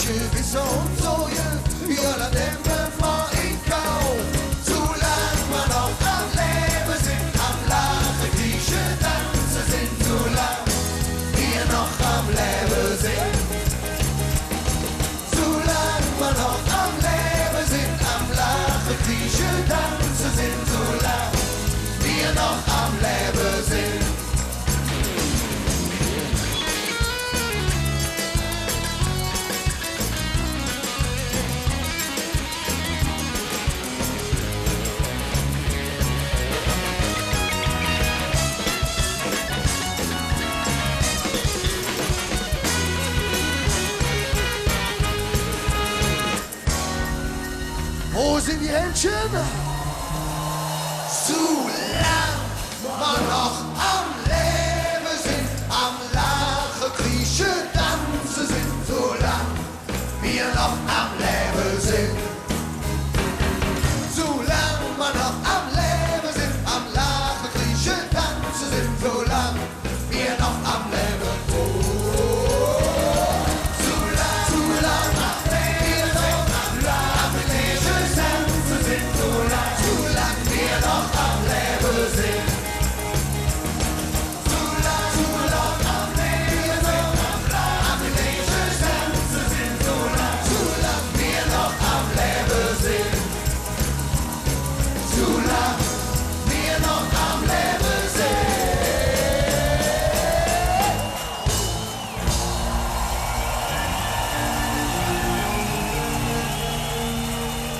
Wisser und Soje, wir nehmen wir in Kauf. Solange wir noch am Leben sind, am Lachen, Griechen, Tanzen sind, solange wir noch am Leben sind. Solange wir noch am Leben sind, am Lachen, Griechen, Tanzen sind, solange wir noch am Leben sind. Wo sind die Händchen? Solange man noch